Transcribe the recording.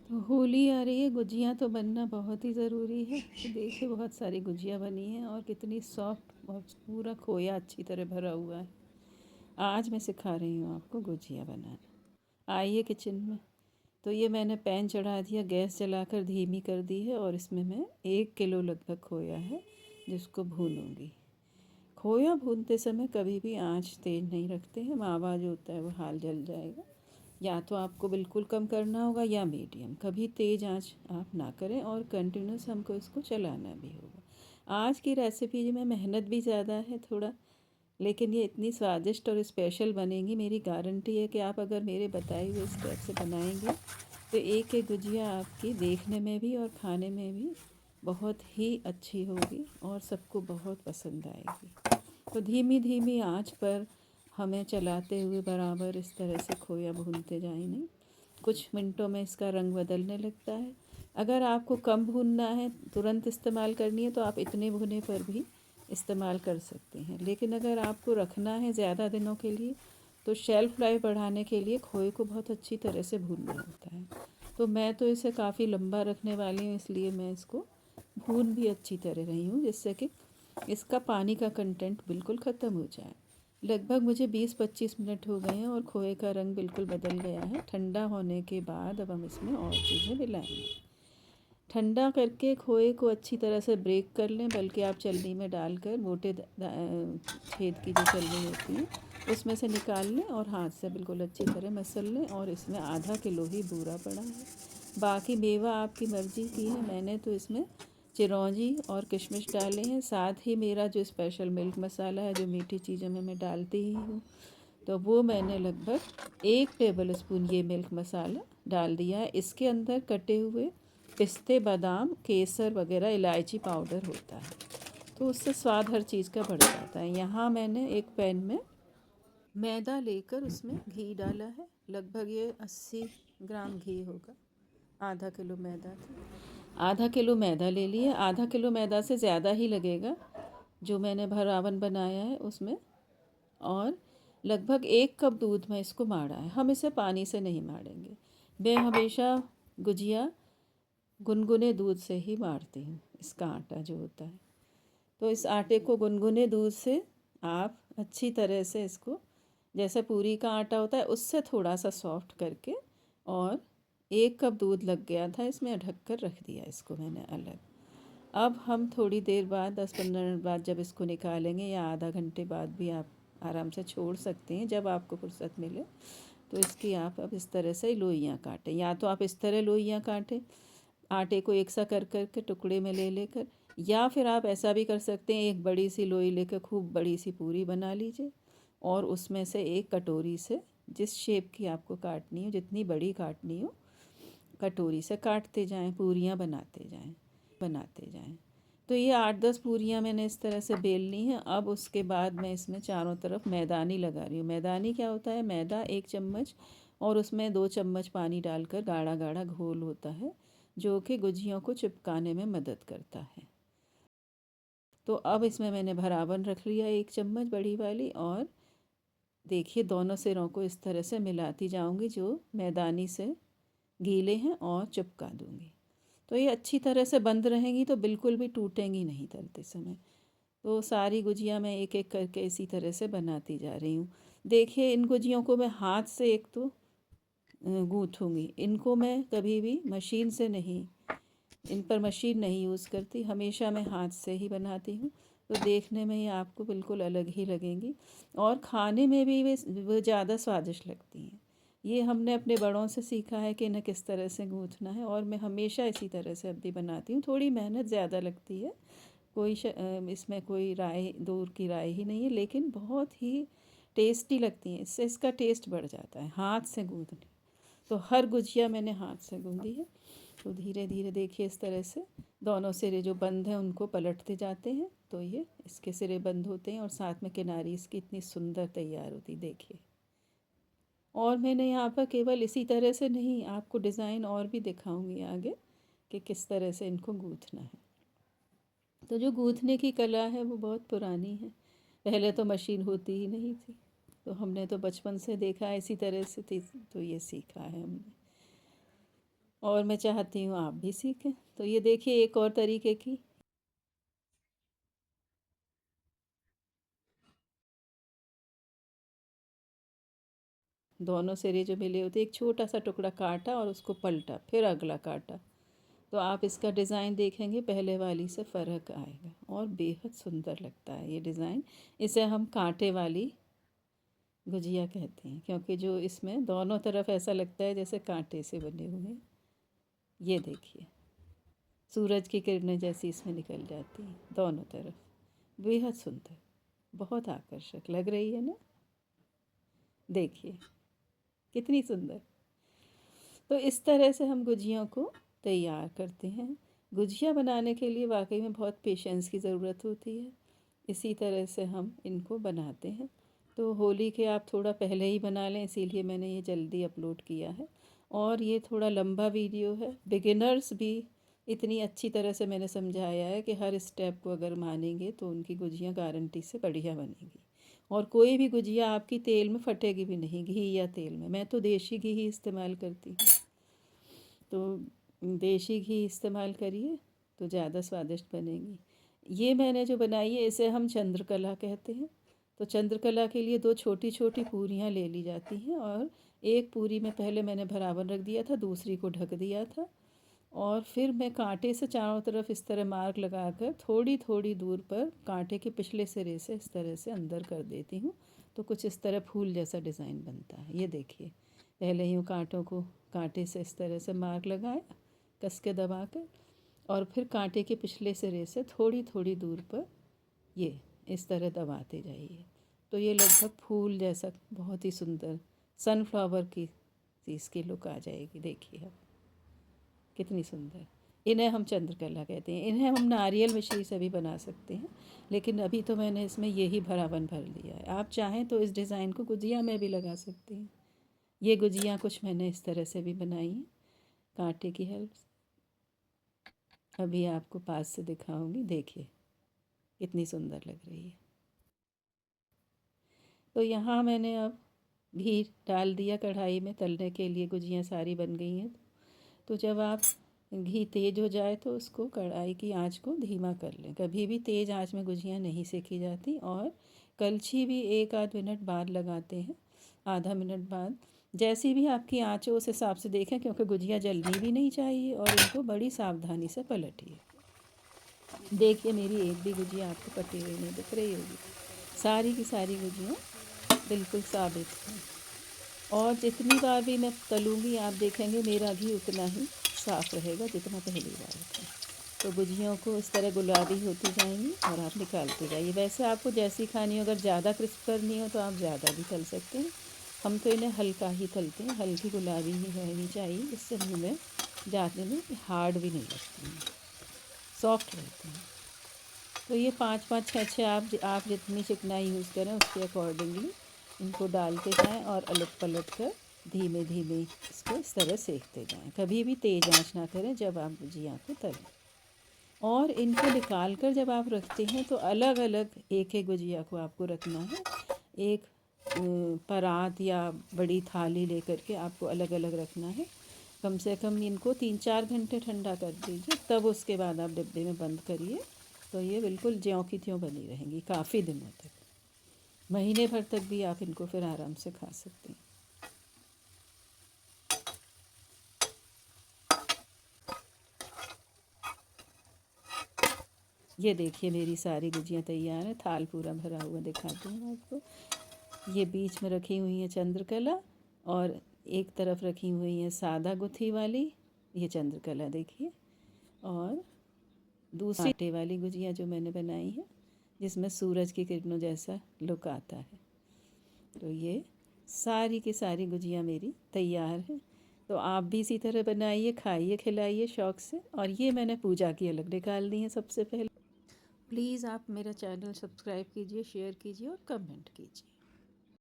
तो होली आ रही है, गुजिया तो बनना बहुत ही ज़रूरी है। तो देखिए बहुत सारी गुजिया बनी हैं और कितनी सॉफ्ट और पूरा खोया अच्छी तरह भरा हुआ है। आज मैं सिखा रही हूँ आपको गुजिया बनाना। आइए किचन में। तो ये मैंने पैन चढ़ा दिया, गैस जलाकर धीमी कर दी है और इसमें मैं 1 किलो लगभग खोया है जिसको भूनूंगी। खोया भूनते समय कभी भी आंच तेज़ नहीं रखते हैं, मावा जो होता है वो हाल जल जाएगा। या तो आपको बिल्कुल कम करना होगा या मीडियम, कभी तेज़ आंच आप ना करें और कंटिन्यूस हमको इसको चलाना भी होगा। आज की रेसिपी में मेहनत भी ज़्यादा है थोड़ा, लेकिन ये इतनी स्वादिष्ट और स्पेशल बनेंगी। मेरी गारंटी है कि आप अगर मेरे बताए हुए स्टेप से बनाएंगे तो एक एक गुजिया आपकी देखने में भी और खाने में भी बहुत ही अच्छी होगी और सबको बहुत पसंद आएगी। तो धीमी धीमी आंच पर हमें चलाते हुए बराबर इस तरह से खोया भूनते जाएंगे। कुछ मिनटों में इसका रंग बदलने लगता है। अगर आपको कम भूनना है, तुरंत इस्तेमाल करनी है, तो आप इतने भुने पर भी इस्तेमाल कर सकते हैं। लेकिन अगर आपको रखना है ज़्यादा दिनों के लिए तो शेल्फ़ लाइफ बढ़ाने के लिए खोए को बहुत अच्छी तरह से भूनना होता है। तो मैं तो इसे काफ़ी लंबा रखने वाली हूँ, इसलिए मैं इसको भून भी अच्छी तरह रही हूँ जिससे कि इसका पानी का कंटेंट बिल्कुल ख़त्म हो जाए। लगभग मुझे 20-25 मिनट हो गए हैं और खोए का रंग बिल्कुल बदल गया है। ठंडा होने के बाद अब हम इसमें और चीज़ें मिलाएंगे। ठंडा करके खोए को अच्छी तरह से ब्रेक कर लें, बल्कि आप चलनी में डालकर मोटे छेद की जो चलनी होती है उसमें से निकाल लें और हाथ से बिल्कुल अच्छी तरह मसल लें। और इसमें आधा किलो ही बूरा पड़ा है, बाकी मेवा आपकी मर्ज़ी की है। मैंने तो इसमें चिरौंजी और किशमिश डाले हैं, साथ ही मेरा जो स्पेशल मिल्क मसाला है जो मीठी चीज़ों में मैं डालती ही हूँ, तो वो मैंने लगभग 1 टेबल स्पून ये मिल्क मसाला डाल दिया है। इसके अंदर कटे हुए पिस्ते, बादाम, केसर वगैरह, इलायची पाउडर होता है, तो उससे स्वाद हर चीज़ का बढ़ जाता है। यहाँ मैंने एक पैन में मैदा लेकर उसमें घी डाला है। लगभग ये 80 ग्राम घी होगा। आधा किलो मैदा था, आधा किलो मैदा ले लिए। आधा किलो मैदा से ज़्यादा ही लगेगा जो मैंने भरावन बनाया है उसमें। और लगभग 1 कप दूध में इसको माड़ा है। हम इसे पानी से नहीं माड़ेंगे। मैं हमेशा गुजिया गुनगुने दूध से ही मारती हूँ, इसका आटा जो होता है। तो इस आटे को गुनगुने दूध से आप अच्छी तरह से इसको, जैसे पूरी का आटा होता है उससे थोड़ा सा सॉफ्ट करके, और 1 कप दूध लग गया था इसमें, ढक कर रख दिया इसको मैंने अलग। अब हम थोड़ी देर बाद 10-15 मिनट बाद जब इसको निकालेंगे, या आधा घंटे बाद भी आप आराम से छोड़ सकते हैं जब आपको फुर्सत मिले, तो इसकी आप अब इस तरह से लोइयाँ काटें। या तो आप इस तरह लोइयाँ काटें, आटे को एक सा कर कर के टुकड़े में ले लेकर, या फिर आप ऐसा भी कर सकते हैं, एक बड़ी सी लोई लेकर खूब बड़ी सी पूरी बना लीजिए और उसमें से एक कटोरी से, जिस शेप की आपको काटनी हो, जितनी बड़ी काटनी हो, कटोरी से काटते जाएं, पूरियां बनाते जाएं। तो ये 8-10 पूरियां मैंने इस तरह से बेल ली हैं। अब उसके बाद मैं इसमें चारों तरफ मैदानी लगा रही हूँ। मैदानी क्या होता है? मैदा 1 चम्मच और उसमें 2 चम्मच पानी डालकर गाढ़ा गाढ़ा घोल होता है जो कि गुजियों को चिपकाने में मदद करता है। तो अब इसमें मैंने भरावन रख लिया 1 चम्मच बड़ी वाली, और देखिए दोनों सिरों को इस तरह से मिलाती जाऊंगी जो मैदानी से गीले हैं और चिपका दूंगी। तो ये अच्छी तरह से बंद रहेंगी तो बिल्कुल भी टूटेंगी नहीं तलते समय। तो सारी गुजिया मैं एक एक करके इसी तरह से बनाती जा रही हूँ। देखिए इन गुजियों को मैं हाथ से एक तो गूँथूँगी, इनको मैं कभी भी मशीन से नहीं, इन पर मशीन नहीं यूज़ करती, हमेशा मैं हाथ से ही बनाती हूँ। तो देखने में ही आपको बिल्कुल अलग ही लगेंगी और खाने में भी वो ज़्यादा स्वादिष्ट लगती हैं। ये हमने अपने बड़ों से सीखा है कि इन्हें किस तरह से गूँथना है, और मैं हमेशा इसी तरह से अब भी बनाती हूँ। थोड़ी मेहनत ज़्यादा लगती है, इसमें कोई राय दूर की राय ही नहीं है, लेकिन बहुत ही टेस्टी लगती हैं। इससे इसका टेस्ट बढ़ जाता है हाथ से गूँथने। तो हर गुजिया मैंने हाथ से गूँधी है। तो धीरे धीरे देखिए इस तरह से दोनों सिरे जो बंद हैं उनको पलटते जाते हैं, तो ये इसके सिरे बंद होते हैं और साथ में किनारी इसकी इतनी सुंदर तैयार होती, देखिए। और मैंने यहाँ पर केवल इसी तरह से नहीं, आपको डिज़ाइन और भी दिखाऊंगी आगे कि किस तरह से इनको गूँथना है। तो जो गूँथने की कला है वो बहुत पुरानी है। पहले तो मशीन होती ही नहीं थी, तो हमने तो बचपन से देखा है इसी तरह से थी, तो ये सीखा है हमने। और मैं चाहती हूँ आप भी सीखें। तो ये देखिए एक और तरीके की दोनों सिरे जो मिले होते, एक छोटा सा टुकड़ा काटा और उसको पलटा, फिर अगला काटा। तो आप इसका डिज़ाइन देखेंगे पहले वाली से फ़र्क आएगा और बेहद सुंदर लगता है ये डिज़ाइन। इसे हम कांटे वाली गुजिया कहते हैं, क्योंकि जो इसमें दोनों तरफ ऐसा लगता है जैसे कांटे से बने हुए हैं। ये देखिए सूरज की किरणें जैसी इसमें निकल जाती हैं दोनों तरफ, बेहद सुंदर, बहुत आकर्षक लग रही है ना। देखिए कितनी सुंदर। तो इस तरह से हम गुजियों को तैयार करते हैं। गुजिया बनाने के लिए वाकई में बहुत पेशेंस की ज़रूरत होती है। इसी तरह से हम इनको बनाते हैं। तो होली के आप थोड़ा पहले ही बना लें, इसीलिए मैंने ये जल्दी अपलोड किया है। और ये थोड़ा लंबा वीडियो है, बिगिनर्स भी इतनी अच्छी तरह से मैंने समझाया है कि हर स्टेप को अगर मानेंगे तो उनकी गुजिया गारंटी से बढ़िया बनेगी। और कोई भी गुजिया आपकी तेल में फटेगी भी नहीं, घी या तेल में। मैं तो देसी घी ही इस्तेमाल करती हूँ, तो देसी घी इस्तेमाल करिए तो ज़्यादा स्वादिष्ट बनेगी। ये मैंने जो बनाई है इसे हम चंद्रकला कहते हैं। तो चंद्रकला के लिए 2 छोटी छोटी पूरियाँ ले ली जाती हैं और एक पूरी में पहले मैंने भरावन रख दिया था, दूसरी को ढक दिया था और फिर मैं कांटे से चारों तरफ इस तरह मार्क लगाकर थोड़ी थोड़ी दूर पर कांटे के पिछले सिरे से इस तरह से अंदर कर देती हूँ। तो कुछ इस तरह फूल जैसा डिज़ाइन बनता है। ये देखिए पहले यूँ कांटों को कांटे से इस तरह से मार्क लगाया कस के दबा कर, और फिर कांटे के पिछले सिरे से थोड़ी थोड़ी दूर पर ये इस तरह दबाते जाइए। तो ये लगभग फूल जैसा बहुत ही सुंदर सनफ्लावर की चीज़ की लुक आ जाएगी। देखिए अब कितनी सुंदर। इन्हें हम चंद्रकला कहते हैं। इन्हें हम नारियल मिश्री से भी बना सकते हैं, लेकिन अभी तो मैंने इसमें यही भरावन भर लिया है। आप चाहें तो इस डिज़ाइन को गुजिया में भी लगा सकते हैं। ये गुजिया कुछ मैंने इस तरह से भी बनाई हैं कांटे की हेल्प से। अभी आपको पास से दिखाऊंगी, देखिए कितनी सुंदर लग रही है। तो यहाँ मैंने अब घी डाल दिया कढ़ाई में तलने के लिए। गुजियाँ सारी बन गई हैं। तो जब आप घी तेज़ हो जाए तो उसको कढ़ाई की आंच को धीमा कर लें। कभी भी तेज़ आंच में गुजियाँ नहीं सेकी जाती। और कलछी भी 1 आध मिनट बाद लगाते हैं, आधा मिनट बाद। जैसी भी आपकी आंच हो उस हिसाब से देखें, क्योंकि गुजिया जलनी भी नहीं चाहिए। और इनको बड़ी सावधानी से पलटिए। देखिए मेरी एक भी गुजिया आपको कटी हुई नहीं दिख रही होगी, सारी की सारी गुजियाँ बिल्कुल साबित हैं। और जितनी बार भी मैं तलूँगी आप देखेंगे मेरा घी उतना ही साफ़ रहेगा जितना पहली बार था। तो गुजियों को इस तरह गुलाबी होती जाएंगी और आप निकालते जाइए। वैसे आपको जैसी खानी हो, अगर ज़्यादा क्रिस्प करनी हो तो आप ज़्यादा भी तल सकते हैं। हम तो इन्हें हल्का ही तलते हैं, हल्की गुलाबी ही रहनी चाहिए, इससे मुँह में जाने में हार्ड भी नहीं लगती हैं, सॉफ्ट रहते हैं। तो ये 5-5 6-6 आप जितनी चिकनाई यूज़ करें उसके अकॉर्डिंगली इनको डालते जाएं और अलट पलट कर धीमे धीमे इसको इस तरह सेकते जाएं। कभी भी तेज़ आंच ना करें जब आप गुजिया को तलें। और इनको निकाल कर जब आप रखते हैं तो अलग अलग एक एक गुजिया को आपको रखना है। एक परात या बड़ी थाली लेकर के आपको अलग अलग रखना है। कम से कम इनको 3-4 घंटे ठंडा कर दीजिए, तब उसके बाद आप डिब्बे में बंद करिए। तो ये बिल्कुल ज्यों की त्यों बनी रहेंगी काफ़ी दिनों तक, महीने भर तक भी आप इनको फिर आराम से खा सकते हैं। ये देखिए मेरी सारी गुजियाँ तैयार हैं। थाल पूरा भरा हुआ दिखाती हूँ आपको। ये बीच में रखी हुई है चंद्रकला और एक तरफ रखी हुई है सादा गुथी वाली, ये चंद्रकला देखिए। और दूसरी आटे वाली गुजिया जो मैंने बनाई है जिसमें सूरज की किरणों जैसा लुक आता है। तो ये सारी की सारी गुजिया मेरी तैयार हैं। तो आप भी इसी तरह बनाइए, खाइए, खिलाइए शौक़ से। और ये मैंने पूजा की अलग निकाल दी है सबसे पहले। प्लीज़ आप मेरा चैनल सब्सक्राइब कीजिए, शेयर कीजिए और कमेंट कीजिए।